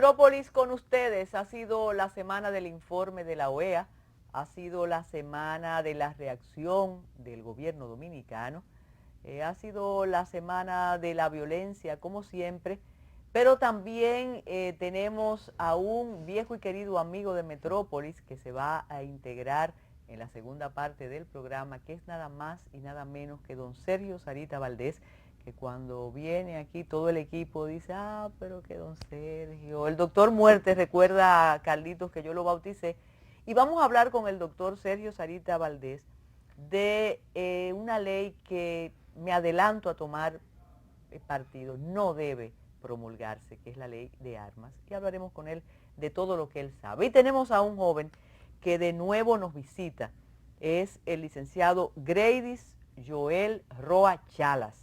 Metrópolis con ustedes. Ha sido la semana del informe de la OEA, ha sido la semana de la reacción del gobierno dominicano, ha sido la semana de la violencia, como siempre, pero también tenemos a un viejo y querido amigo de Metrópolis que se va a integrar en la segunda parte del programa, que es nada más y nada menos que don Sergio Sarita Valdés, que cuando viene aquí todo el equipo dice, pero que don Sergio, el doctor Muerte, recuerda a Carlitos que yo lo bauticé, y vamos a hablar con el doctor Sergio Sarita Valdés de una ley que me adelanto a tomar partido, no debe promulgarse, que es la ley de armas, y hablaremos con él de todo lo que él sabe. Y tenemos a un joven que de nuevo nos visita, es el licenciado Greydis Joel Roa Chalas.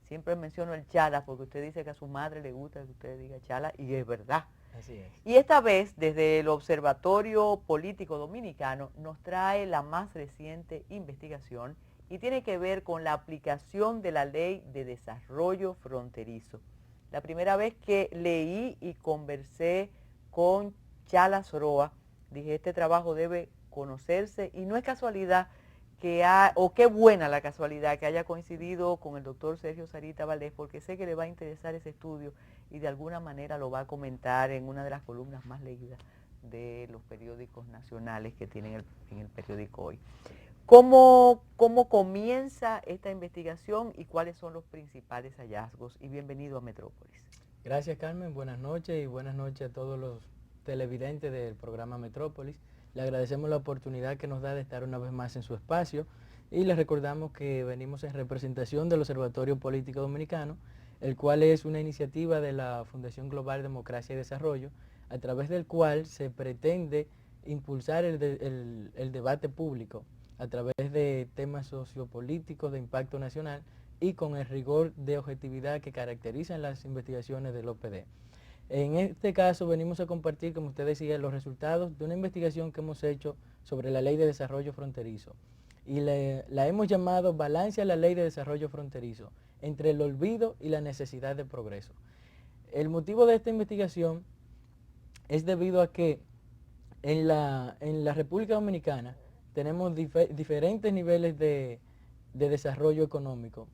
Siempre menciono el Chalas porque usted dice que a su madre le gusta que usted diga Chalas, y es verdad. Así es. Y esta vez, desde el Observatorio Político Dominicano, nos trae la más reciente investigación y tiene que ver con la aplicación de la Ley de Desarrollo Fronterizo. La primera vez que leí y conversé con Chalas Roa, dije, este trabajo debe conocerse, y no es casualidad o qué buena la casualidad que haya coincidido con el doctor Sergio Sarita Valdés, porque sé que le va a interesar ese estudio y de alguna manera lo va a comentar en una de las columnas más leídas de los periódicos nacionales que tienen en el periódico Hoy. ¿Cómo comienza esta investigación y cuáles son los principales hallazgos? Y bienvenido a Metrópolis. Gracias, Carmen. Buenas noches y buenas noches a todos los televidentes del programa Metrópolis. Le agradecemos la oportunidad que nos da de estar una vez más en su espacio y les recordamos que venimos en representación del Observatorio Político Dominicano, el cual es una iniciativa de la Fundación Global Democracia y Desarrollo, a través del cual se pretende impulsar el debate público a través de temas sociopolíticos de impacto nacional y con el rigor de objetividad que caracterizan las investigaciones del OPD. En este caso venimos a compartir, como usted decía, los resultados de una investigación que hemos hecho sobre la Ley de Desarrollo Fronterizo. Y la hemos llamado Balance a la Ley de Desarrollo Fronterizo, entre el olvido y la necesidad de progreso. El motivo de esta investigación es debido a que en la República Dominicana tenemos diferentes niveles de desarrollo económico,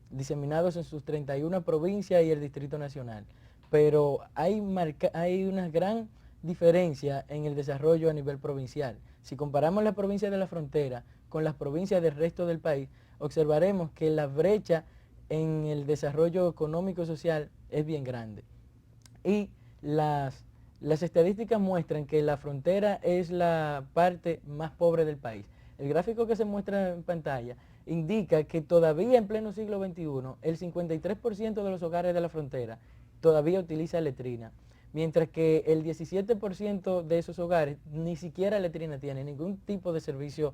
diseminados en sus 31 provincias y el Distrito Nacional. Pero hay una gran diferencia en el desarrollo a nivel provincial. Si comparamos las provincias de la frontera con las provincias del resto del país, observaremos que la brecha en el desarrollo económico y social es bien grande. Y las estadísticas muestran que la frontera es la parte más pobre del país. El gráfico que se muestra en pantalla indica que todavía en pleno siglo XXI, el 53% de los hogares de la frontera todavía utiliza letrina, mientras que el 17% de esos hogares ni siquiera letrina tiene, ningún tipo de servicio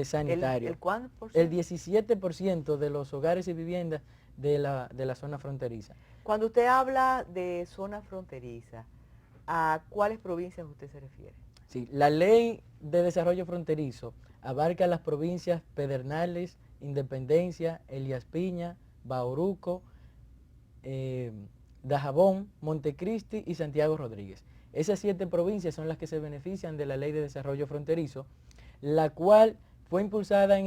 sanitario. ¿El cuánto por El ciento? 17% de los hogares y viviendas de la zona fronteriza. Cuando usted habla de zona fronteriza, ¿a cuáles provincias usted se refiere? Sí, la Ley de Desarrollo Fronterizo abarca las provincias Pedernales, Independencia, Elías Piña, Bauruco, Dajabón, Montecristi y Santiago Rodríguez. Esas 7 provincias son las que se benefician de la Ley de Desarrollo Fronterizo, la cual fue promulgada en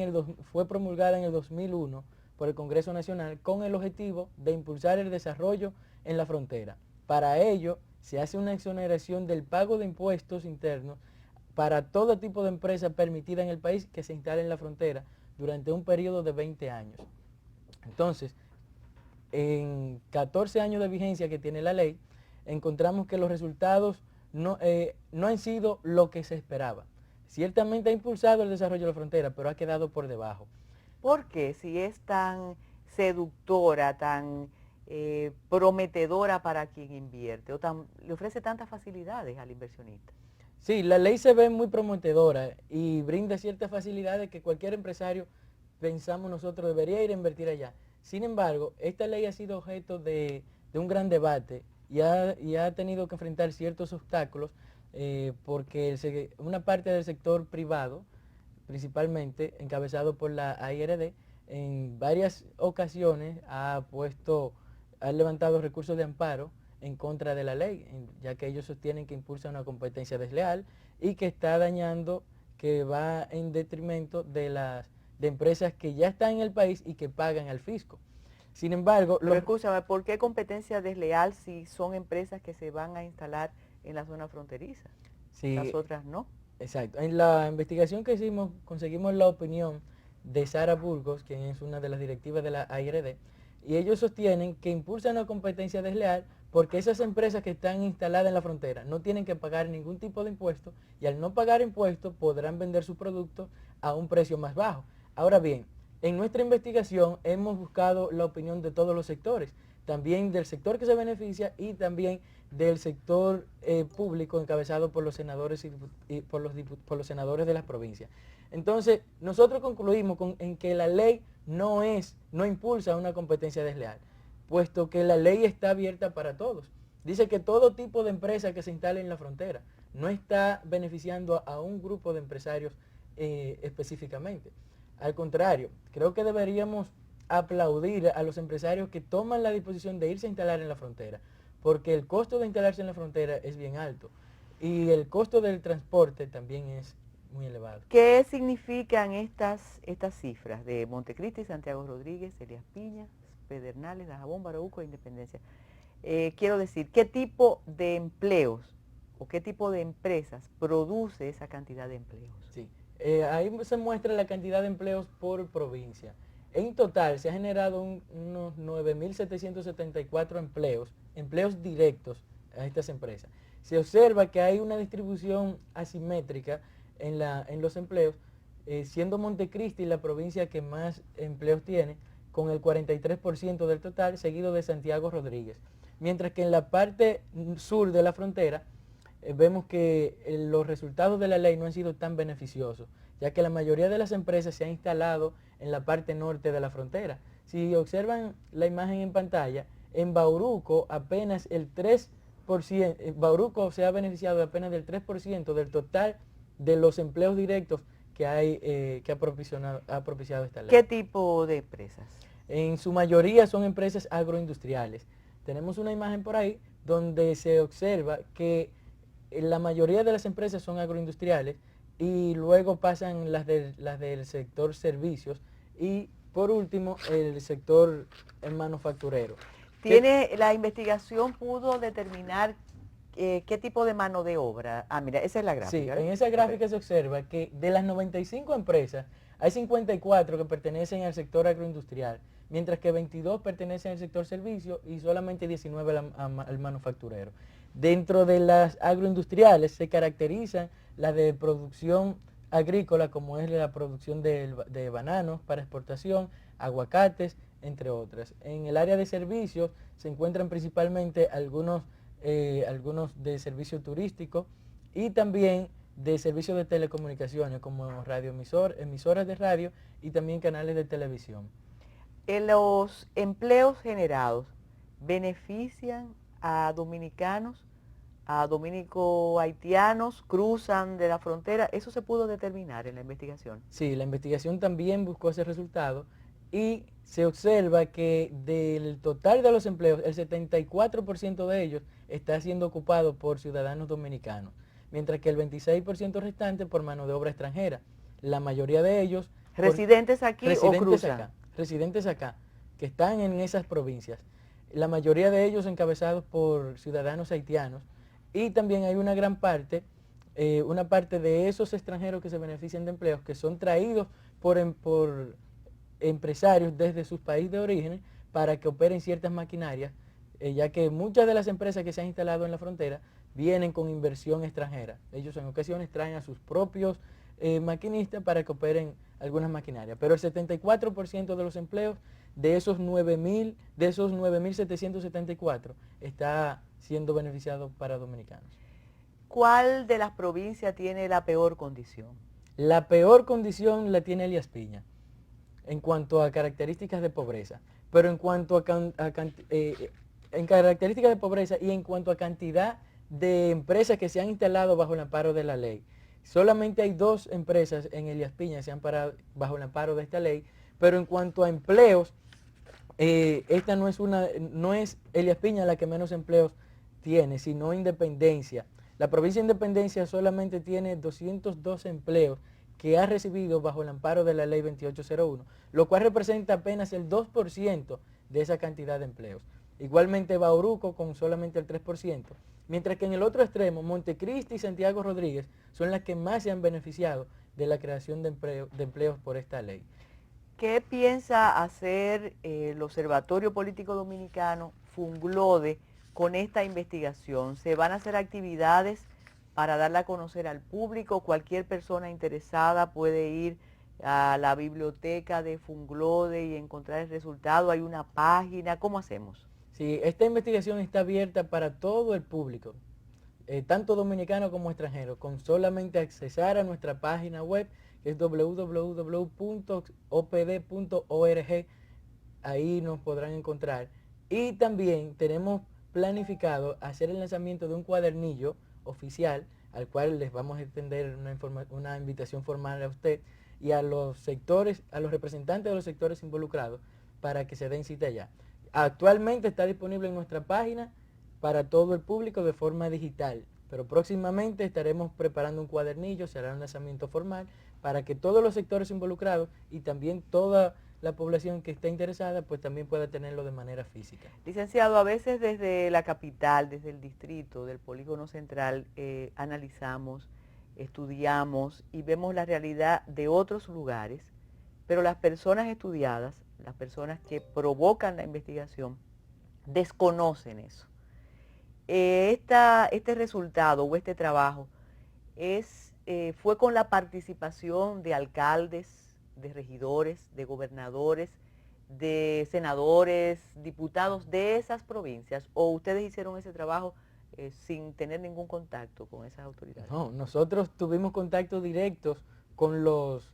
el 2001 por el Congreso Nacional con el objetivo de impulsar el desarrollo en la frontera. Para ello, se hace una exoneración del pago de impuestos internos para todo tipo de empresa permitida en el país que se instale en la frontera durante un periodo de 20 años. Entonces, en 14 años de vigencia que tiene la ley, encontramos que los resultados no han sido lo que se esperaba. Ciertamente ha impulsado el desarrollo de la frontera, pero ha quedado por debajo. ¿Por qué? Si es tan seductora, tan prometedora para quien invierte, le ofrece tantas facilidades al inversionista. Sí, la ley se ve muy prometedora y brinda ciertas facilidades que cualquier empresario, pensamos nosotros, debería ir a invertir allá. Sin embargo, esta ley ha sido objeto de un gran debate y ha tenido que enfrentar ciertos obstáculos porque una parte del sector privado, principalmente encabezado por la AIRD, en varias ocasiones ha levantado recursos de amparo en contra de la ley, ya que ellos sostienen que impulsa una competencia desleal y que está dañando, que va en detrimento de empresas que ya están en el país y que pagan al fisco. Sin embargo, pero escúchame, ¿por qué competencia desleal si son empresas que se van a instalar en la zona fronteriza? Sí, las otras no. Exacto. En la investigación que hicimos, conseguimos la opinión de Sara Burgos, quien es una de las directivas de la ARD, y ellos sostienen que impulsan una competencia desleal porque esas empresas que están instaladas en la frontera no tienen que pagar ningún tipo de impuesto y al no pagar impuestos podrán vender sus productos a un precio más bajo. Ahora bien, en nuestra investigación hemos buscado la opinión de todos los sectores, también del sector que se beneficia y también del sector público encabezado por los senadores y por los senadores de las provincias. Entonces, nosotros concluimos en que la ley no impulsa una competencia desleal, puesto que la ley está abierta para todos. Dice que todo tipo de empresa que se instale en la frontera no está beneficiando a un grupo de empresarios específicamente. Al contrario, creo que deberíamos aplaudir a los empresarios que toman la disposición de irse a instalar en la frontera, porque el costo de instalarse en la frontera es bien alto y el costo del transporte también es muy elevado. ¿Qué significan estas cifras de Montecristi, Santiago Rodríguez, Elías Piña, Pedernales, Dajabón, Baraúco e Independencia? Quiero decir, ¿qué tipo de empleos o qué tipo de empresas produce esa cantidad de empleos? Sí, ahí se muestra la cantidad de empleos por provincia. En total se ha generado unos 9.774 empleos directos a estas empresas. Se observa que hay una distribución asimétrica en los empleos, siendo Montecristi la provincia que más empleos tiene, con el 43% del total, seguido de Santiago Rodríguez. Mientras que en la parte sur de la frontera, vemos que los resultados de la ley no han sido tan beneficiosos, ya que la mayoría de las empresas se han instalado en la parte norte de la frontera. Si observan la imagen en pantalla, en Bauruco apenas el 3%, Bauruco se ha beneficiado apenas del 3% del total de los empleos directos que ha propiciado esta ley. ¿Qué tipo de empresas? En su mayoría son empresas agroindustriales. Tenemos una imagen por ahí donde se observa que la mayoría de las empresas son agroindustriales y luego pasan las del sector servicios y por último el sector manufacturero. La investigación pudo determinar qué tipo de mano de obra. Ah, mira, esa es la gráfica. Sí, en esa gráfica se observa que de las 95 empresas hay 54 que pertenecen al sector agroindustrial, mientras que 22 pertenecen al sector servicio y solamente 19 al manufacturero. Dentro de las agroindustriales se caracterizan las de producción agrícola, como es la producción de bananos para exportación, aguacates, entre otras. En el área de servicios se encuentran principalmente algunos de servicio turístico y también de servicios de telecomunicaciones, como emisoras de radio y también canales de televisión. Los empleos generados benefician a dominicanos, a dominico-haitianos, cruzan de la frontera. ¿Eso se pudo determinar en la investigación? Sí, la investigación también buscó ese resultado y se observa que del total de los empleos, el 74% de ellos está siendo ocupado por ciudadanos dominicanos, mientras que el 26% restante por mano de obra extranjera. La mayoría de ellos... ¿Residentes aquí o cruzan? Residentes acá, que están en esas provincias. La mayoría de ellos encabezados por ciudadanos haitianos y también hay una gran parte, una parte de esos extranjeros que se benefician de empleos que son traídos por empresarios desde sus países de origen para que operen ciertas maquinarias, ya que muchas de las empresas que se han instalado en la frontera vienen con inversión extranjera. Ellos en ocasiones traen a sus propios maquinistas para que operen algunas maquinarias, pero el 74% de los empleos de esos 9.774 está siendo beneficiado para dominicanos. ¿Cuál de las provincias tiene la peor condición? La peor condición la tiene Elías Piña en cuanto a características de pobreza, pero en cuanto a en características de pobreza y en cuanto a cantidad de empresas que se han instalado bajo el amparo de la ley. Solamente hay 2 empresas en Elías Piña que se han parado bajo el amparo de esta ley, pero en cuanto a empleos, esta no es Elías Piña la que menos empleos tiene, sino Independencia. La provincia de Independencia solamente tiene 202 empleos que ha recibido bajo el amparo de la ley 2801, lo cual representa apenas el 2% de esa cantidad de empleos. Igualmente Bauruco con solamente el 3%, mientras que en el otro extremo, Montecristi y Santiago Rodríguez son las que más se han beneficiado de la creación de empleos por esta ley. ¿Qué piensa hacer el Observatorio Político Dominicano, Funglode, con esta investigación? ¿Se van a hacer actividades para darla a conocer al público? Cualquier persona interesada puede ir a la biblioteca de Funglode y encontrar el resultado. ¿Hay una página? ¿Cómo hacemos? Sí, esta investigación está abierta para todo el público, tanto dominicano como extranjero, con solamente accesar a nuestra página web, que es www.opd.org. Ahí nos podrán encontrar. Y también tenemos planificado hacer el lanzamiento de un cuadernillo oficial, al cual les vamos a extender una invitación formal a usted y a los sectores, a los representantes de los sectores involucrados, para que se den cita allá. Actualmente está disponible en nuestra página para todo el público de forma digital, pero próximamente estaremos preparando un cuadernillo, será un lanzamiento formal para que todos los sectores involucrados y también toda la población que esté interesada pues también pueda tenerlo de manera física. Licenciado, a veces desde la capital, desde el distrito, del polígono central, analizamos, estudiamos y vemos la realidad de otros lugares, pero las personas estudiadas, las personas que provocan la investigación, desconocen eso. Este resultado o este trabajo fue con la participación de alcaldes, de regidores, de gobernadores, de senadores, diputados de esas provincias, o ustedes hicieron ese trabajo sin tener ningún contacto con esas autoridades. No, nosotros tuvimos contactos directos con los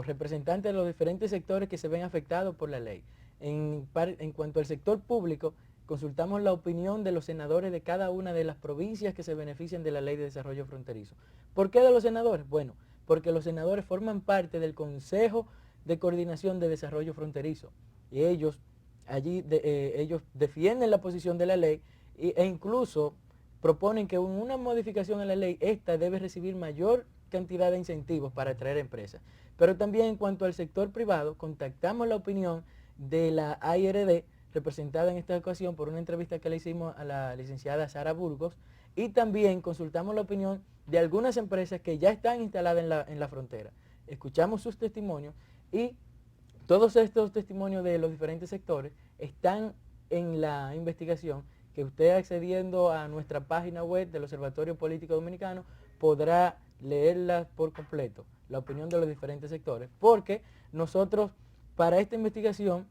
representantes de los diferentes sectores que se ven afectados por la ley. En cuanto al sector público, consultamos la opinión de los senadores de cada una de las provincias que se benefician de la Ley de Desarrollo Fronterizo. ¿Por qué de los senadores? Bueno, porque los senadores forman parte del Consejo de Coordinación de Desarrollo Fronterizo y ellos ellos defienden la posición de la ley e incluso proponen que una modificación en la ley, esta debe recibir mayor cantidad de incentivos para atraer empresas. Pero también en cuanto al sector privado, contactamos la opinión de la AIRD, representada en esta ocasión por una entrevista que le hicimos a la licenciada Sara Burgos, y también consultamos la opinión de algunas empresas que ya están instaladas en la frontera. Escuchamos sus testimonios y todos estos testimonios de los diferentes sectores están en la investigación que usted, accediendo a nuestra página web del Observatorio Político Dominicano, podrá leerla por completo, la opinión de los diferentes sectores, porque nosotros para esta investigación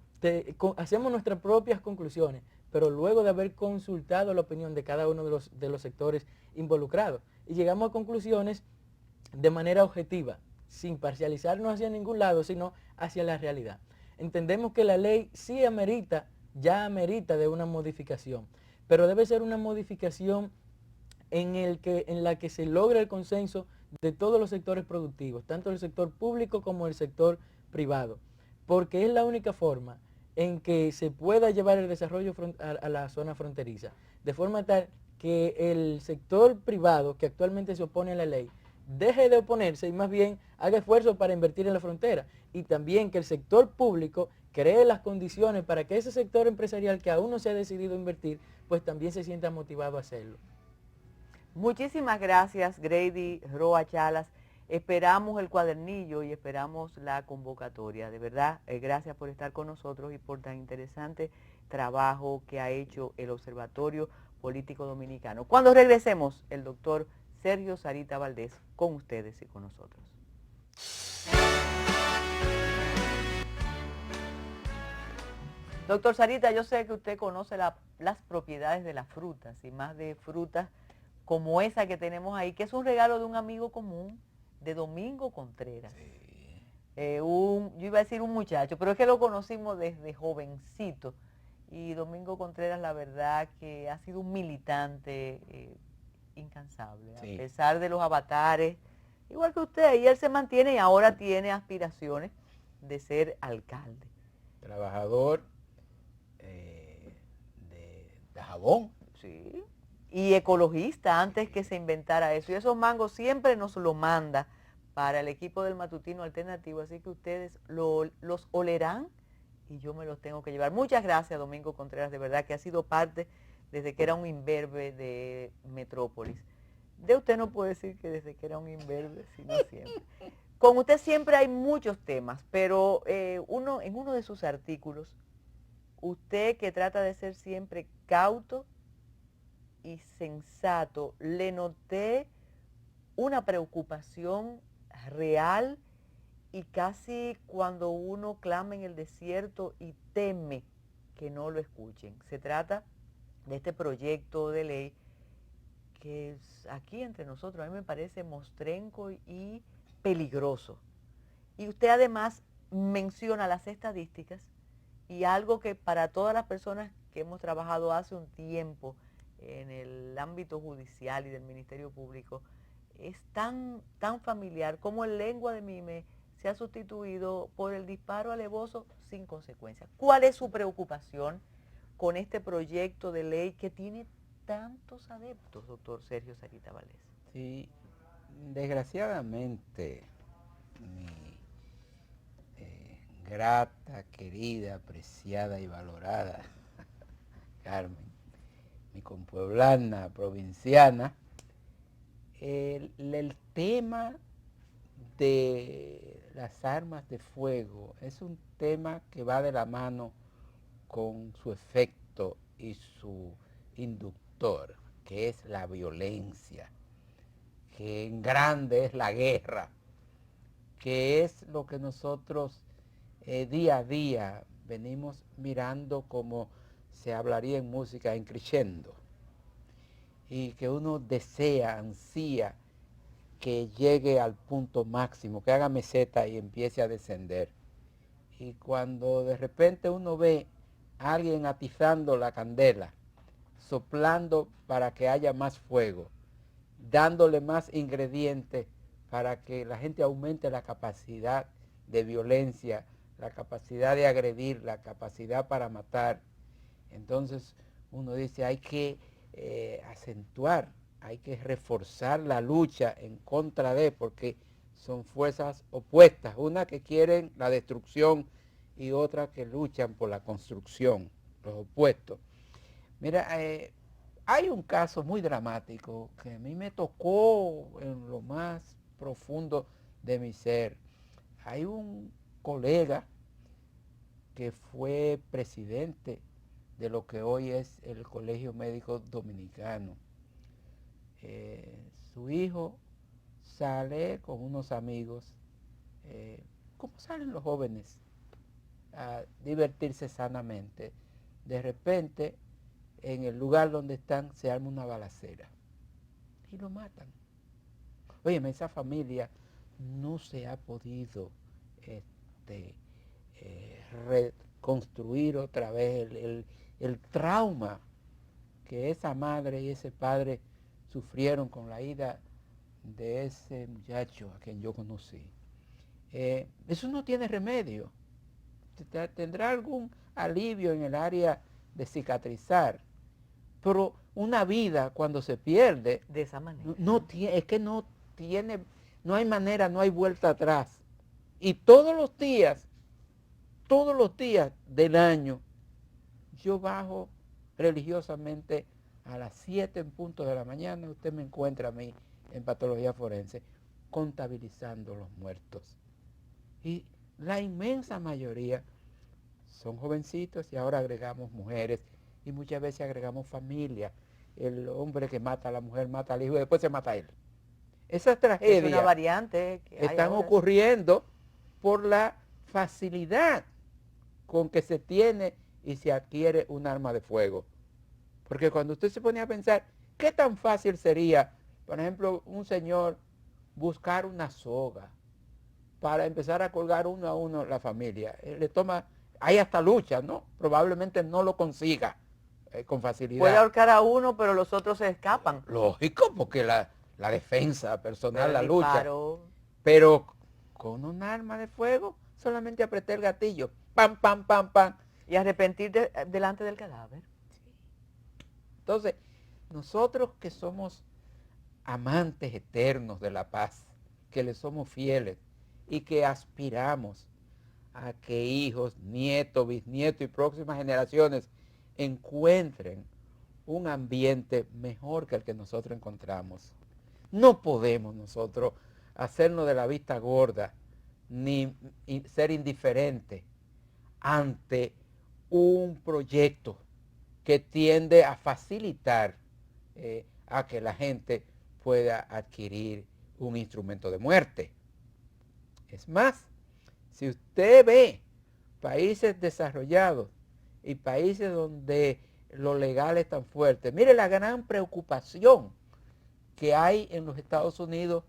hacemos nuestras propias conclusiones, pero luego de haber consultado la opinión de cada uno de los sectores involucrados, y llegamos a conclusiones de manera objetiva, sin parcializarnos hacia ningún lado, sino hacia la realidad. Entendemos que la ley sí ya amerita de una modificación, pero debe ser una modificación en la que se logre el consenso de todos los sectores productivos, tanto el sector público como el sector privado, porque es la única forma en que se pueda llevar el desarrollo a la zona fronteriza, de forma tal que el sector privado que actualmente se opone a la ley deje de oponerse y más bien haga esfuerzos para invertir en la frontera, y también que el sector público cree las condiciones para que ese sector empresarial que aún no se ha decidido invertir, pues también se sienta motivado a hacerlo. Muchísimas gracias, Grady Roa Chalas. Esperamos el cuadernillo y esperamos la convocatoria. De verdad, gracias por estar con nosotros y por tan interesante trabajo que ha hecho el Observatorio Político Dominicano. Cuando regresemos, el doctor Sergio Sarita Valdés con ustedes y con nosotros. Doctor Sarita, yo sé que usted conoce las propiedades de las frutas y más de frutas como esa que tenemos ahí, que es un regalo de un amigo común, de Domingo Contreras. Sí. Yo iba a decir un muchacho, pero es que lo conocimos desde jovencito. Y Domingo Contreras, la verdad que ha sido un militante incansable, sí, a pesar de los avatares, igual que usted, y él se mantiene y ahora tiene aspiraciones de ser alcalde. Trabajador de jabón. Sí. y ecologista antes que se inventara eso. Y esos mangos siempre nos lo manda para el equipo del Matutino Alternativo, así que ustedes los olerán y yo me los tengo que llevar. Muchas gracias, Domingo Contreras, de verdad que ha sido parte desde que era un imberbe de Metrópolis. De usted no puedo decir que desde que era un imberbe, sino siempre. Con usted siempre hay muchos temas, pero en uno de sus artículos, usted que trata de ser siempre cauto y sensato, le noté una preocupación real y casi cuando uno clama en el desierto y teme que no lo escuchen. Se trata de este proyecto de ley que es aquí entre nosotros, a mí me parece mostrenco y peligroso. Y usted además menciona las estadísticas y algo que para todas las personas que hemos trabajado hace un tiempo en el ámbito judicial y del Ministerio Público, es tan familiar como el lengua de mime se ha sustituido por el disparo alevoso sin consecuencias. ¿Cuál es su preocupación con este proyecto de ley que tiene tantos adeptos, doctor Sergio Sarita Valdés? Sí, desgraciadamente, mi grata, querida, apreciada y valorada Carmen, mi compueblana, provinciana, el tema de las armas de fuego es un tema que va de la mano con su efecto y su inductor, que es la violencia, que en grande es la guerra, que es lo que nosotros día a día venimos mirando, como se hablaría en música, en crescendo, y que uno desea, ansía que llegue al punto máximo, que haga meseta y empiece a descender. Y cuando de repente uno ve a alguien atizando la candela, soplando para que haya más fuego, dándole más ingredientes para que la gente aumente la capacidad de violencia, la capacidad de agredir, la capacidad para matar, entonces uno dice hay que acentuar, hay que reforzar la lucha en contra de, porque son fuerzas opuestas, una que quieren la destrucción y otra que luchan por la construcción, los opuestos. Mira, hay un caso muy dramático que a mí me tocó en lo más profundo de mi ser. Hay un colega que fue presidente de lo que hoy es el Colegio Médico Dominicano. Su hijo sale con unos amigos, ¿cómo salen los jóvenes? A divertirse sanamente. De repente, en el lugar donde están, se arma una balacera y lo matan. Óyeme, esa familia no se ha podido reconstruir otra vez el trauma que esa madre y ese padre sufrieron con la ida de ese muchacho a quien yo conocí. Eso no tiene remedio. Tendrá algún alivio en el área de cicatrizar, pero una vida cuando se pierde de esa manera es que no hay manera, no hay vuelta atrás. Y todos los días del año yo bajo religiosamente a las 7 en punto de la mañana, usted me encuentra a mí en patología forense contabilizando los muertos. Y la inmensa mayoría son jovencitos y ahora agregamos mujeres y muchas veces agregamos familia. El hombre que mata a la mujer mata al hijo y después se mata a él. Esas tragedias es una variante que están ocurriendo por la facilidad con que se tiene y se adquiere un arma de fuego. Porque cuando usted se pone a pensar, ¿qué tan fácil sería, por ejemplo, un señor buscar una soga para empezar a colgar uno a uno la familia? Le toma, hay hasta lucha, ¿no? Probablemente no lo consiga con facilidad. Puede ahorcar a uno, pero los otros se escapan. Lógico, porque la defensa personal, la lucha. Disparo. Pero con un arma de fuego, solamente apreté el gatillo. Pam, pam, pam, pam. Y arrepentir delante del cadáver. Entonces, nosotros que somos amantes eternos de la paz, que le somos fieles y que aspiramos a que hijos, nietos, bisnietos y próximas generaciones encuentren un ambiente mejor que el que nosotros encontramos. No podemos nosotros hacernos de la vista gorda ni ser indiferentes ante un proyecto que tiende a facilitar a que la gente pueda adquirir un instrumento de muerte. Es más, si usted ve países desarrollados y países donde lo legal es tan fuerte, mire la gran preocupación que hay en los Estados Unidos,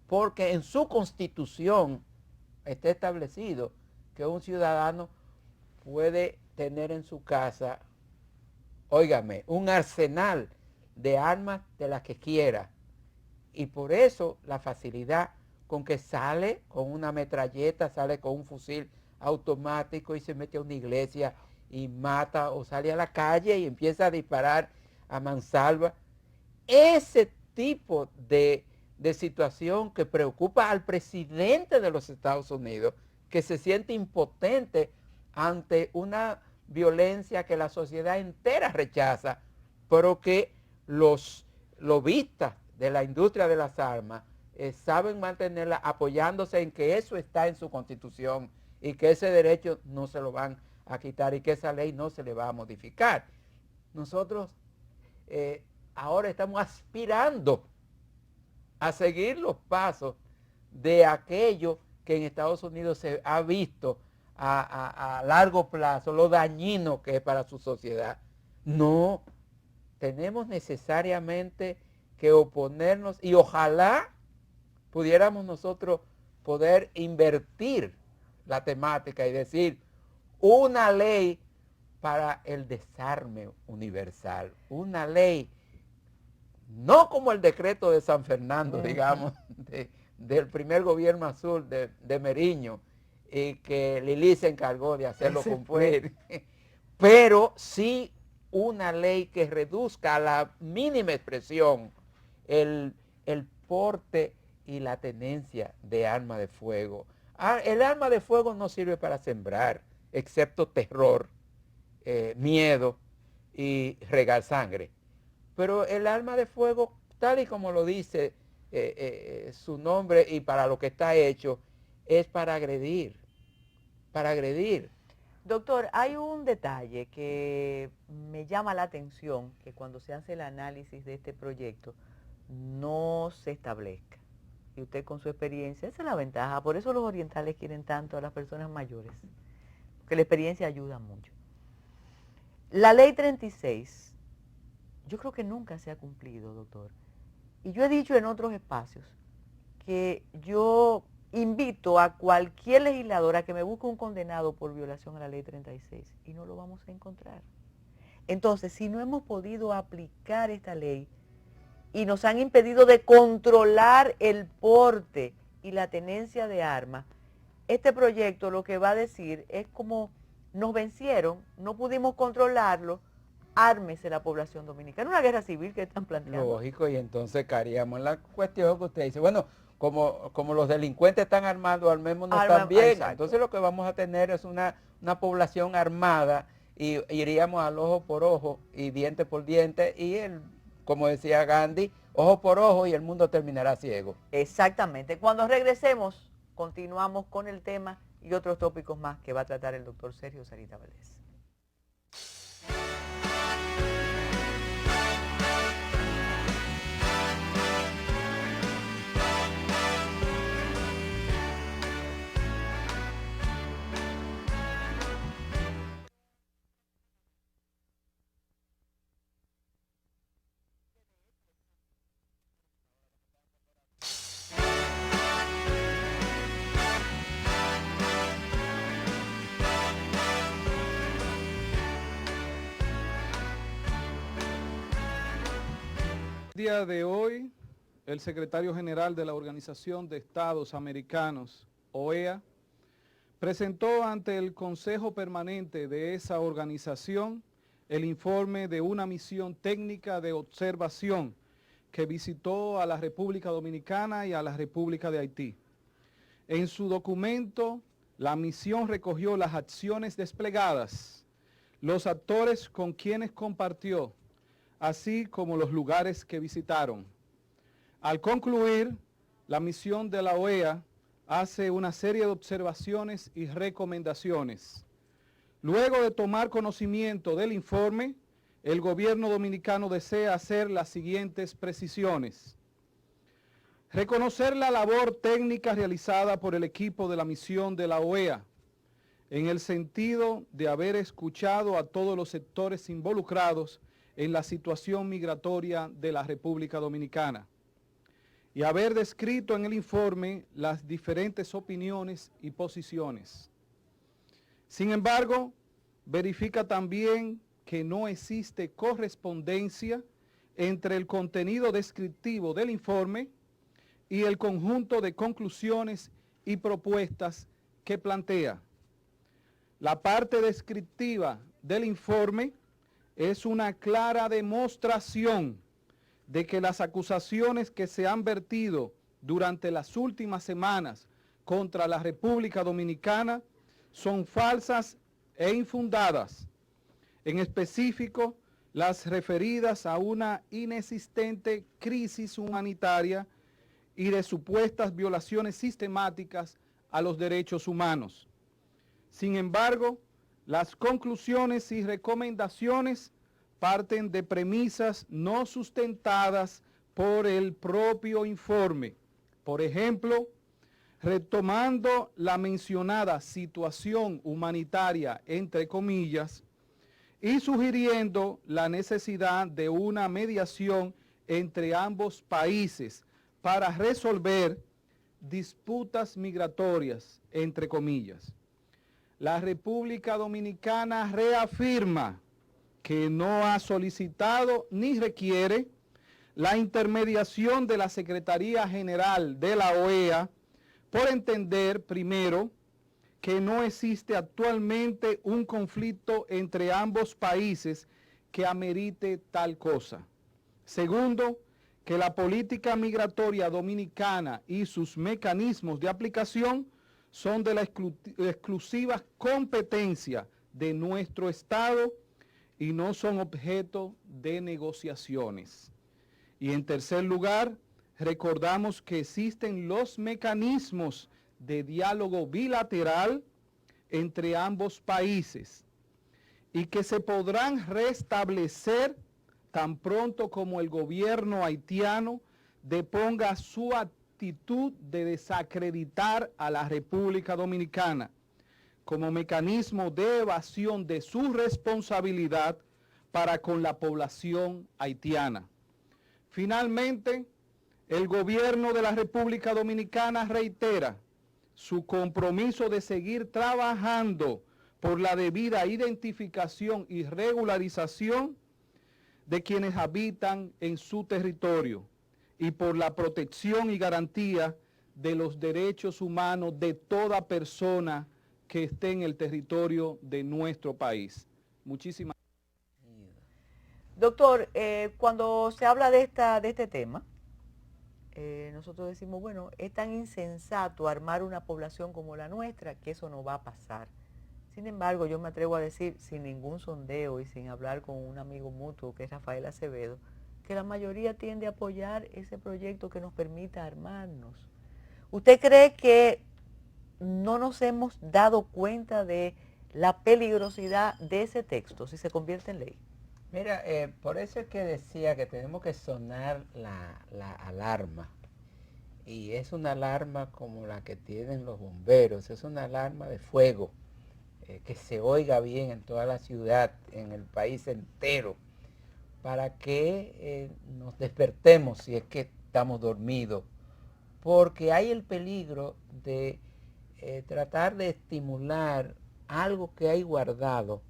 porque en su constitución está establecido que un ciudadano puede tener en su casa, óigame, un arsenal de armas de las que quiera. Y por eso la facilidad con que sale con una metralleta, sale con un fusil automático y se mete a una iglesia y mata, o sale a la calle y empieza a disparar a mansalva. Ese tipo de situación que preocupa al presidente de los Estados Unidos, que se siente impotente ante una violencia que la sociedad entera rechaza, pero que los lobistas de la industria de las armas saben mantenerla apoyándose en que eso está en su constitución y que ese derecho no se lo van a quitar y que esa ley no se le va a modificar. Nosotros ahora estamos aspirando a seguir los pasos de aquello que en Estados Unidos se ha visto a largo plazo, lo dañino que es para su sociedad. No, tenemos necesariamente que oponernos y ojalá pudiéramos nosotros poder invertir la temática y decir una ley para el desarme universal, una ley no como el decreto de San Fernando, digamos, del primer gobierno azul de Meriño, y que Lili se encargó de hacerlo cumplir, pero sí una ley que reduzca a la mínima expresión el porte y la tenencia de arma de fuego. El arma de fuego no sirve para sembrar, excepto terror, miedo y regar sangre. Pero el arma de fuego, tal y como lo dice su nombre y para lo que está hecho, es para agredir, para agredir. Doctor, hay un detalle que me llama la atención, que cuando se hace el análisis de este proyecto no se establezca. Y usted con su experiencia, esa es la ventaja, por eso los orientales quieren tanto a las personas mayores, porque la experiencia ayuda mucho. La ley 36, yo creo que nunca se ha cumplido, doctor. Y yo he dicho en otros espacios que yo invito a cualquier legislador a que me busque un condenado por violación a la ley 36 y no lo vamos a encontrar. Entonces, si no hemos podido aplicar esta ley y nos han impedido de controlar el porte y la tenencia de armas, este proyecto lo que va a decir es como nos vencieron, no pudimos controlarlo, ármese la población dominicana. Una guerra civil que están planteando. Lógico, y entonces caeríamos en la cuestión que usted dice, bueno, como los delincuentes están armados, armémonos también. Exacto. Entonces lo que vamos a tener es una población armada y iríamos al ojo por ojo y diente por diente y como decía Gandhi, ojo por ojo y el mundo terminará ciego. Exactamente. Cuando regresemos, continuamos con el tema y otros tópicos más que va a tratar el doctor Sergio Sarita Valdés. El día de hoy, el secretario general de la Organización de Estados Americanos, OEA, presentó ante el Consejo Permanente de esa organización el informe de una misión técnica de observación que visitó a la República Dominicana y a la República de Haití. En su documento, la misión recogió las acciones desplegadas, los actores con quienes compartió, así como los lugares que visitaron. Al concluir, la misión de la OEA hace una serie de observaciones y recomendaciones. Luego de tomar conocimiento del informe, el gobierno dominicano desea hacer las siguientes precisiones. Reconocer la labor técnica realizada por el equipo de la misión de la OEA, en el sentido de haber escuchado a todos los sectores involucrados en la situación migratoria de la República Dominicana y haber descrito en el informe las diferentes opiniones y posiciones. Sin embargo, verifica también que no existe correspondencia entre el contenido descriptivo del informe y el conjunto de conclusiones y propuestas que plantea. La parte descriptiva del informe es una clara demostración de que las acusaciones que se han vertido durante las últimas semanas contra la República Dominicana son falsas e infundadas, en específico las referidas a una inexistente crisis humanitaria y de supuestas violaciones sistemáticas a los derechos humanos. Sin embargo, las conclusiones y recomendaciones parten de premisas no sustentadas por el propio informe. Por ejemplo, retomando la mencionada situación humanitaria, entre comillas, y sugiriendo la necesidad de una mediación entre ambos países para resolver disputas migratorias, entre comillas. La República Dominicana reafirma que no ha solicitado ni requiere la intermediación de la Secretaría General de la OEA por entender, primero, que no existe actualmente un conflicto entre ambos países que amerite tal cosa. Segundo, que la política migratoria dominicana y sus mecanismos de aplicación son de la exclusiva competencia de nuestro Estado y no son objeto de negociaciones. Y en tercer lugar, recordamos que existen los mecanismos de diálogo bilateral entre ambos países y que se podrán restablecer tan pronto como el gobierno haitiano deponga su actitud de desacreditar a la República Dominicana como mecanismo de evasión de su responsabilidad para con la población haitiana. Finalmente, el gobierno de la República Dominicana reitera su compromiso de seguir trabajando por la debida identificación y regularización de quienes habitan en su territorio y por la protección y garantía de los derechos humanos de toda persona que esté en el territorio de nuestro país. Muchísimas gracias. Doctor, cuando se habla de este tema, nosotros decimos, bueno, es tan insensato armar una población como la nuestra que eso no va a pasar. Sin embargo, yo me atrevo a decir, sin ningún sondeo y sin hablar con un amigo mutuo que es Rafael Acevedo, que la mayoría tiende a apoyar ese proyecto que nos permita armarnos. ¿Usted cree que no nos hemos dado cuenta de la peligrosidad de ese texto si se convierte en ley? Mira, por eso es que decía que tenemos que sonar la alarma. Y es una alarma como la que tienen los bomberos, es una alarma de fuego, que se oiga bien en toda la ciudad, en el país entero, para que nos despertemos si es que estamos dormidos, porque hay el peligro de tratar de estimular algo que hay guardado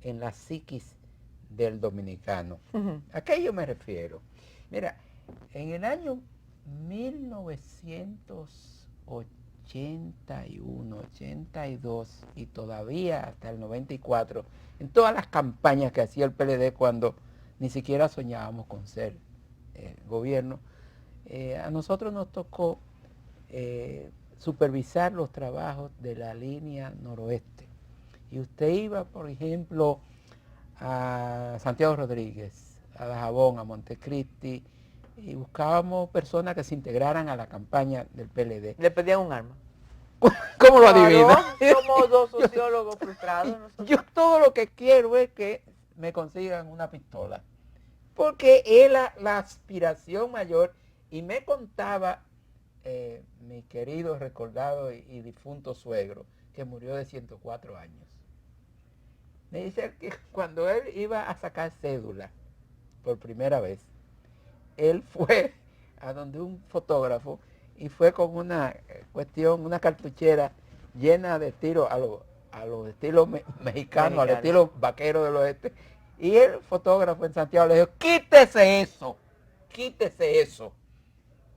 en la psiquis del dominicano. ¿A qué yo me refiero? Mira, en el año 1980 81, 82 y todavía hasta el 94, en todas las campañas que hacía el PLD cuando ni siquiera soñábamos con ser gobierno, a nosotros nos tocó supervisar los trabajos de la línea noroeste. Y usted iba, por ejemplo, a Santiago Rodríguez, a Dajabón, a Montecristi, y buscábamos personas que se integraran a la campaña del PLD. Le pedían un arma. ¿Cómo lo adivina? Somos dos sociólogos frustrados nosotros. Yo todo lo que quiero es que me consigan una pistola, porque es la aspiración mayor. Y me contaba mi querido, recordado y difunto suegro, que murió de 104 años. Me dice que cuando él iba a sacar cédula por primera vez, él fue a donde un fotógrafo y fue con una cuestión, una cartuchera llena de tiros a los estilos mexicanos, al estilo vaquero del oeste. Y el fotógrafo en Santiago le dijo, quítese eso.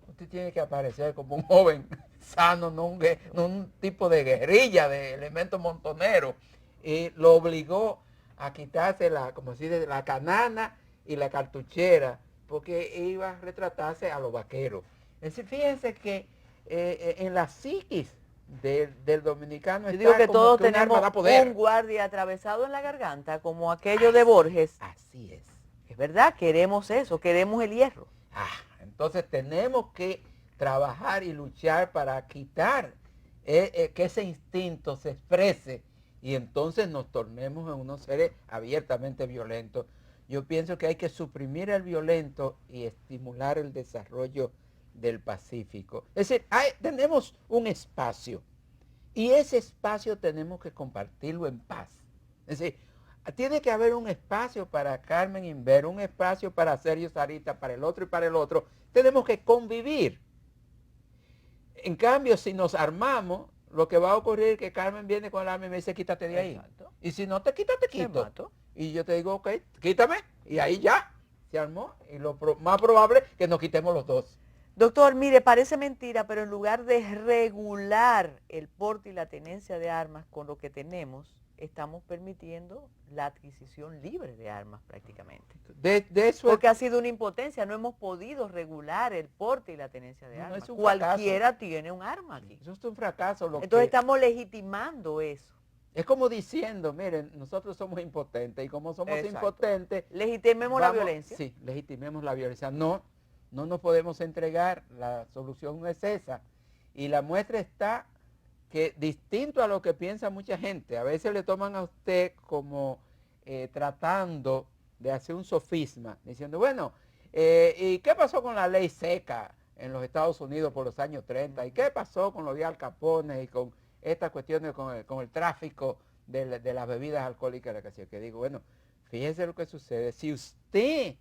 Usted tiene que aparecer como un joven sano, no un tipo de guerrilla, de elementos montoneros. Y lo obligó a quitarse como se dice, la canana y la cartuchera, porque iba a retratarse a los vaqueros. Es decir, fíjense que en la psiquis del dominicano yo digo que como todos que un arma tenemos da poder. un guardia atravesado en la garganta, como aquello de Borges. Así es. Es verdad, queremos eso, queremos el hierro. Entonces tenemos que trabajar y luchar para quitar que ese instinto se exprese y entonces nos tornemos en unos seres abiertamente violentos. Yo pienso que hay que suprimir el violento y estimular el desarrollo del Pacífico. Es decir, tenemos un espacio y ese espacio tenemos que compartirlo en paz. Es decir, tiene que haber un espacio para Carmen Inver, un espacio para Sergio Sarita, para el otro y para el otro. Tenemos que convivir. En cambio, si nos armamos, lo que va a ocurrir es que Carmen viene con el arma y me dice, quítate de ahí. Exacto. Y si no te quitas, te quito. Y yo te digo, ok, quítame. Y ahí ya se armó. Y lo más probable es que nos quitemos los dos. Doctor, mire, parece mentira, pero en lugar de regular el porte y la tenencia de armas con lo que tenemos, estamos permitiendo la adquisición libre de armas prácticamente. De eso porque ha sido una impotencia, no hemos podido regular el porte y la tenencia de armas. Cualquiera tiene un arma aquí. Eso es un fracaso. Entonces estamos legitimando eso. Es como diciendo, miren, nosotros somos impotentes y como somos impotentes... Legitimemos la violencia. Sí, legitimemos la violencia. No nos podemos entregar, la solución no es esa. Y la muestra está que distinto a lo que piensa mucha gente, a veces le toman a usted como tratando de hacer un sofisma, diciendo, bueno, ¿y qué pasó con la ley seca en los Estados Unidos por los años 30? ¿Y qué pasó con los de Al Capone y con estas cuestiones, con el tráfico de las bebidas alcohólicas? Que digo, bueno, fíjese lo que sucede. Si usted,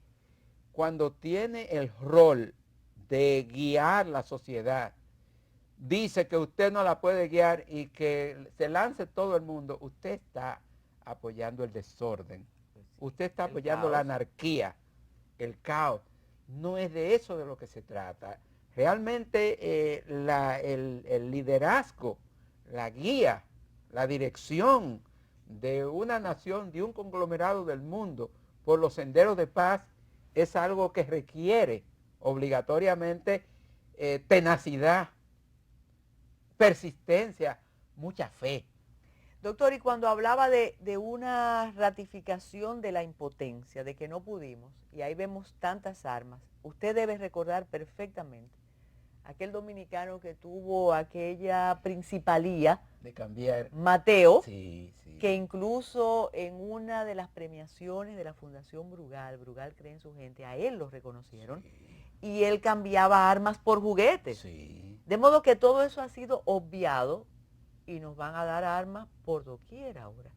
cuando tiene el rol de guiar la sociedad, dice que usted no la puede guiar y que se lance todo el mundo, usted está apoyando el desorden, usted está apoyando la anarquía, el caos. No es de eso de lo que se trata. Realmente el liderazgo, la guía, la dirección de una nación, de un conglomerado del mundo por los senderos de paz es algo que requiere obligatoriamente tenacidad, persistencia, mucha fe. Doctor, y cuando hablaba de una ratificación de la impotencia, de que no pudimos, y ahí vemos tantas armas, usted debe recordar perfectamente aquel dominicano que tuvo aquella principalía de cambiar, Mateo, sí. Que incluso en una de las premiaciones de la Fundación Brugal cree en su gente, a él lo reconocieron, sí. Y él cambiaba armas por juguetes. Sí. De modo que todo eso ha sido obviado y nos van a dar armas por doquier ahora.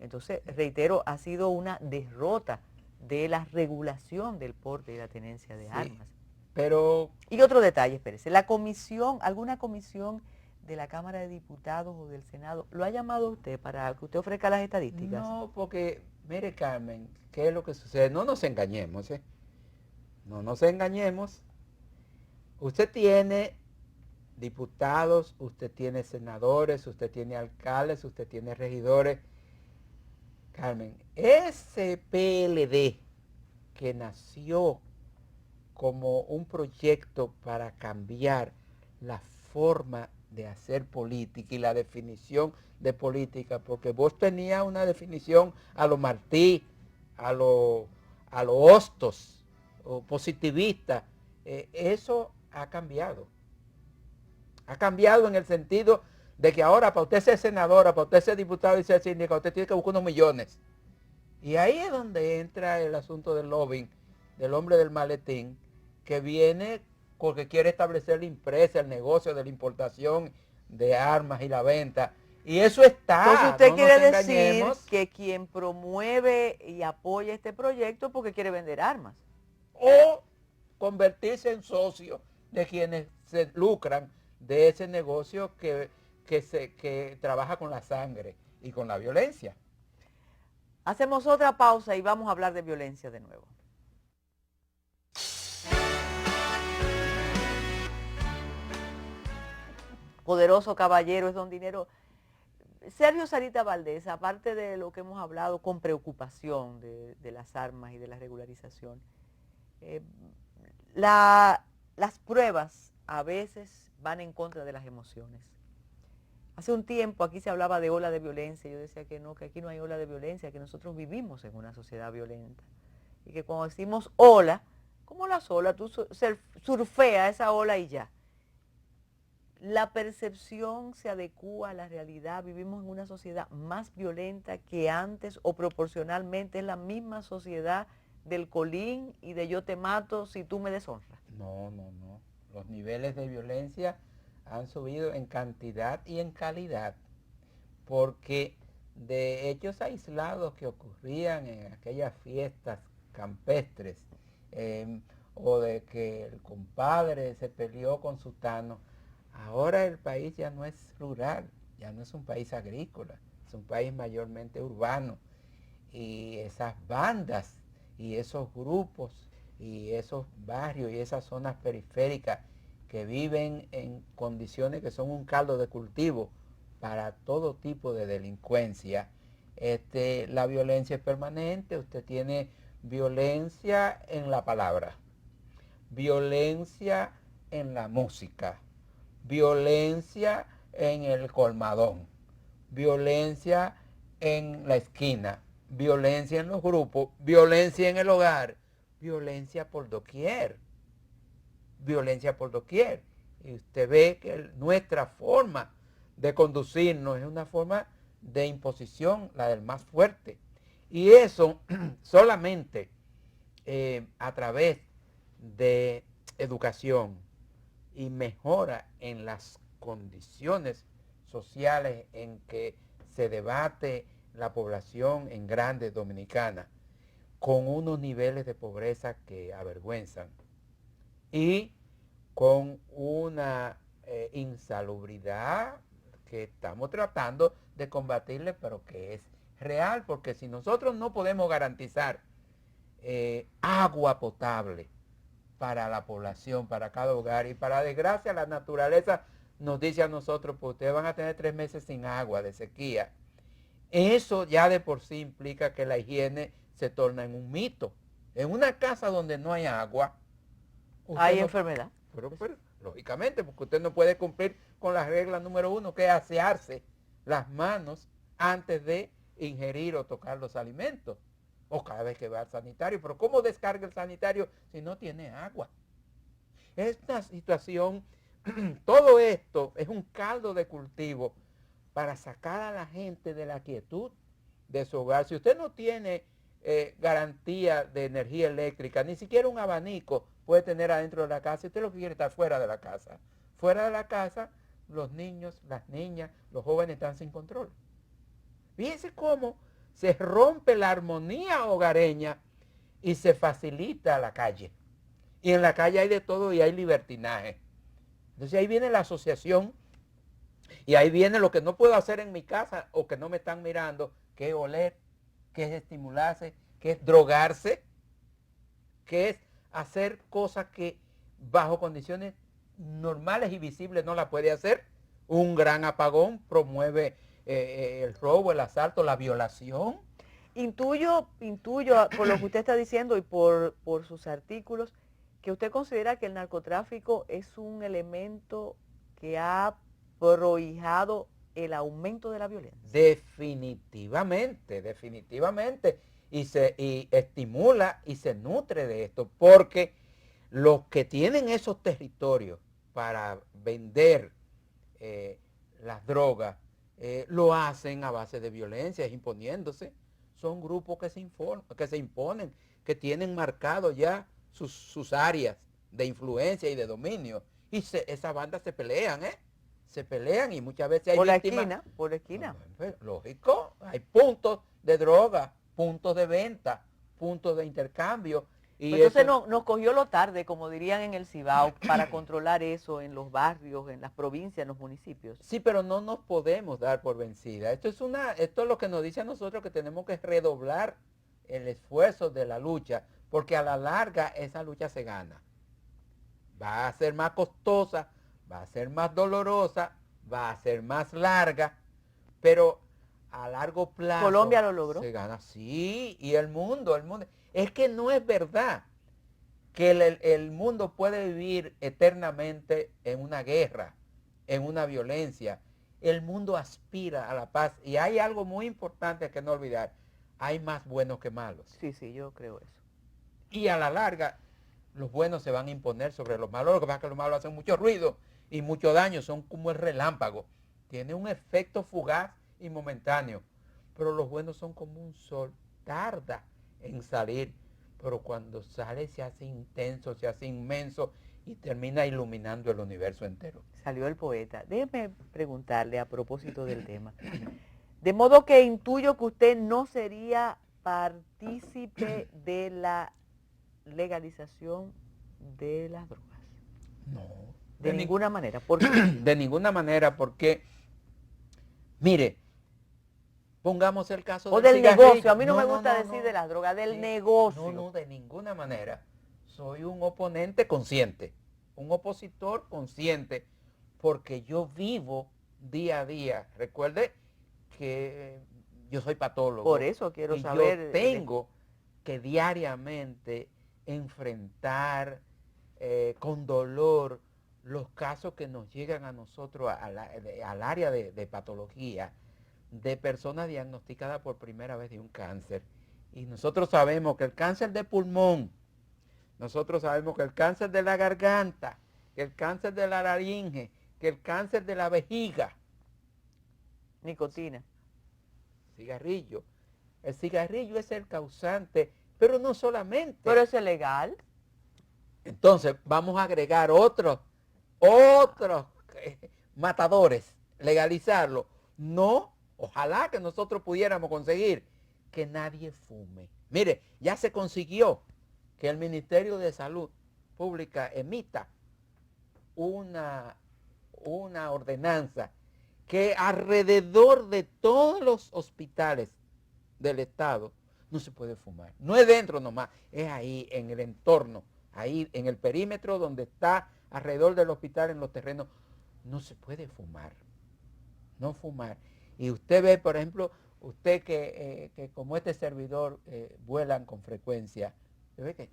Entonces, reitero, ha sido una derrota de la regulación del porte y la tenencia de armas. Pero... Y otro detalle, espérese, la comisión, alguna comisión de la Cámara de Diputados o del Senado, ¿lo ha llamado usted para que usted ofrezca las estadísticas? No, porque, mire Carmen, ¿qué es lo que sucede? No nos engañemos, No nos engañemos. Usted tiene diputados, usted tiene senadores, usted tiene alcaldes, usted tiene regidores. Carmen, ese PLD que nació como un proyecto para cambiar la forma de hacer política y la definición de política, porque vos tenías una definición a lo Martí, a lo Hostos, o positivista, eso ha cambiado. Ha cambiado en el sentido de que ahora para usted ser senadora, para usted ser diputado y ser síndica, usted tiene que buscar unos millones. Y ahí es donde entra el asunto del lobbying, del hombre del maletín, que viene porque quiere establecer la empresa, el negocio de la importación de armas y la venta. Y eso está. Entonces usted no quiere nos decir engañemos. que quien promueve y apoya este proyecto porque quiere vender armas. O convertirse en socio de quienes se lucran de ese negocio que trabaja con la sangre y con la violencia. Hacemos otra pausa y vamos a hablar de violencia de nuevo. Poderoso caballero es don Dinero. Sergio Sarita Valdés, aparte de lo que hemos hablado con preocupación de las armas y de la regularización, las pruebas a veces van en contra de las emociones. Hace un tiempo aquí se hablaba de ola de violencia, yo decía que no, que aquí no hay ola de violencia, que nosotros vivimos en una sociedad violenta. Y que cuando decimos ola, como las olas, tú surfeas esa ola y ya. La percepción se adecúa a la realidad, vivimos en una sociedad más violenta que antes o proporcionalmente es la misma sociedad del colín y de yo te mato si tú me deshonras. No. Los niveles de violencia han subido en cantidad y en calidad, porque de hechos aislados que ocurrían en aquellas fiestas campestres, o de que el compadre se peleó con sutano, ahora el país ya no es rural, ya no es un país agrícola, es un país mayormente urbano. Y esas bandas y esos grupos y esos barrios y esas zonas periféricas que viven en condiciones que son un caldo de cultivo para todo tipo de delincuencia. La violencia es permanente, usted tiene violencia en la palabra, violencia en la música, violencia en el colmadón, violencia en la esquina, violencia en los grupos, violencia en el hogar, violencia por doquier. Violencia por doquier. Y usted ve que nuestra forma de conducirnos es una forma de imposición, la del más fuerte. Y eso solamente a través de educación y mejora en las condiciones sociales en que se debate la población en grandes dominicanas, con unos niveles de pobreza que avergüenzan y con una insalubridad que estamos tratando de combatirle, pero que es real, porque si nosotros no podemos garantizar agua potable para la población, para cada hogar, y para desgracia la naturaleza nos dice a nosotros, pues ustedes van a tener 3 meses sin agua, de sequía. Eso ya de por sí implica que la higiene se torna en un mito. En una casa donde no hay agua, hay enfermedad. Pero, lógicamente, porque usted no puede cumplir con la regla número 1, que es asearse las manos antes de ingerir o tocar los alimentos, o cada vez que va al sanitario. Pero ¿cómo descarga el sanitario si no tiene agua? Esta situación, todo esto es un caldo de cultivo para sacar a la gente de la quietud de su hogar. Si usted no tiene garantía de energía eléctrica, ni siquiera un abanico puede tener adentro de la casa, usted lo que quiere estar fuera de la casa. Fuera de la casa, los niños, las niñas, los jóvenes están sin control. Fíjense cómo se rompe la armonía hogareña y se facilita la calle. Y en la calle hay de todo y hay libertinaje. Entonces ahí viene la asociación y ahí viene lo que no puedo hacer en mi casa o que no me están mirando, que es oler, que es estimularse, que es drogarse, que es hacer cosas que bajo condiciones normales y visibles no la puede hacer. Un gran apagón promueve el robo, el asalto, la violación. Intuyo por lo que usted está diciendo y por sus artículos, que usted considera que el narcotráfico es un elemento que ha prohijado el aumento de la violencia. Definitivamente, definitivamente. Y estimula y se nutre de esto, porque los que tienen esos territorios para vender las drogas, lo hacen a base de violencia, imponiéndose. Son grupos que se imponen, que tienen marcado ya sus áreas de influencia y de dominio. Y esas bandas se pelean, se pelean y muchas veces hay víctimas. Por la esquina. Lógico, hay puntos de droga, puntos de venta, puntos de intercambio. Y entonces nos cogió lo tarde, como dirían en el Cibao, para controlar eso en los barrios, en las provincias, en los municipios. Sí, pero no nos podemos dar por vencida. Esto es lo que nos dice a nosotros, que tenemos que redoblar el esfuerzo de la lucha, porque a la larga esa lucha se gana. Va a ser más costosa, va a ser más dolorosa, va a ser más larga, pero a largo plazo Colombia lo logró. Se gana, sí, y el mundo. Es que no es verdad que el mundo puede vivir eternamente en una guerra, en una violencia. El mundo aspira a la paz y hay algo muy importante que no olvidar. Hay más buenos que malos. Sí, yo creo eso. Y a la larga, los buenos se van a imponer sobre los malos. Lo que pasa es que los malos hacen mucho ruido y mucho daño, son como el relámpago. Tiene un efecto fugaz y momentáneo, pero los buenos son como un sol, tarda en salir, pero cuando sale se hace intenso, se hace inmenso y termina iluminando el universo entero. Salió el poeta. Déjeme preguntarle a propósito del tema. De modo que intuyo que usted no sería partícipe de la legalización de las drogas. No. De ninguna manera. ¿Por qué? De ninguna manera, porque, mire, pongamos el caso del cigarrillo. negocio. A mí no me gusta decir de las drogas, del negocio. No, de ninguna manera. Soy un oponente consciente, un opositor consciente, porque yo vivo día a día. Recuerde que yo soy patólogo. Por eso quiero saber. Yo tengo que diariamente enfrentar con dolor los casos que nos llegan a nosotros al área de patología, de personas diagnosticadas por primera vez de un cáncer. Y nosotros sabemos que el cáncer de pulmón, nosotros sabemos que el cáncer de la garganta, que el cáncer de la laringe, que el cáncer de la vejiga. Nicotina. Cigarrillo. El cigarrillo es el causante, pero no solamente. Pero es legal. Entonces vamos a agregar otros matadores, legalizarlo. No, ojalá que nosotros pudiéramos conseguir que nadie fume. Mire, ya se consiguió que el Ministerio de Salud Pública emita una ordenanza que alrededor de todos los hospitales del Estado no se puede fumar. No es dentro nomás, es ahí en el entorno, ahí en el perímetro donde está alrededor del hospital, en los terrenos, no se puede fumar. No fumar. Y usted ve, por ejemplo, usted que como este servidor vuelan con frecuencia, ve que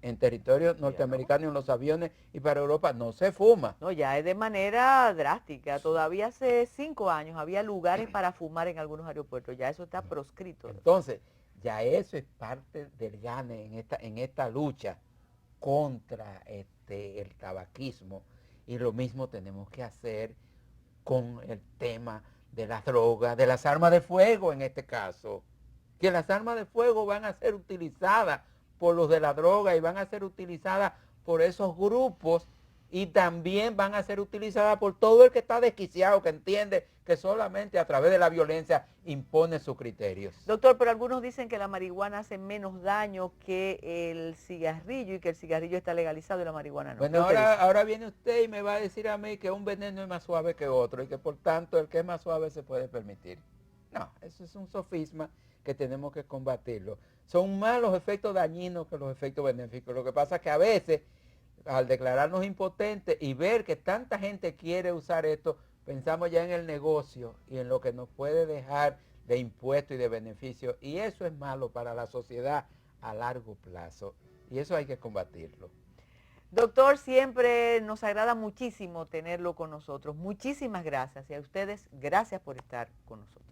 en territorios norteamericanos, en los aviones y para Europa no se fuma. No, ya es de manera drástica. Todavía hace 5 años había lugares para fumar en algunos aeropuertos. Ya eso está proscrito. Entonces, ya eso es parte del gane en esta lucha contra el tabaquismo. Y lo mismo tenemos que hacer con el tema de las drogas, de las armas de fuego en este caso. Que las armas de fuego van a ser utilizadas por los de la droga y van a ser utilizadas por esos grupos y también van a ser utilizadas por todo el que está desquiciado, que entiende que solamente a través de la violencia impone sus criterios. Doctor, pero algunos dicen que la marihuana hace menos daño que el cigarrillo y que el cigarrillo está legalizado y la marihuana no. Bueno, ahora viene usted y me va a decir a mí que un veneno es más suave que otro y que por tanto el que es más suave se puede permitir. No, eso es un sofisma que tenemos que combatirlo. Son más los efectos dañinos que los efectos benéficos. Lo que pasa es que a veces al declararnos impotentes y ver que tanta gente quiere usar esto, pensamos ya en el negocio y en lo que nos puede dejar de impuestos y de beneficios, y eso es malo para la sociedad a largo plazo, y eso hay que combatirlo. Doctor, siempre nos agrada muchísimo tenerlo con nosotros. Muchísimas gracias y a ustedes, gracias por estar con nosotros.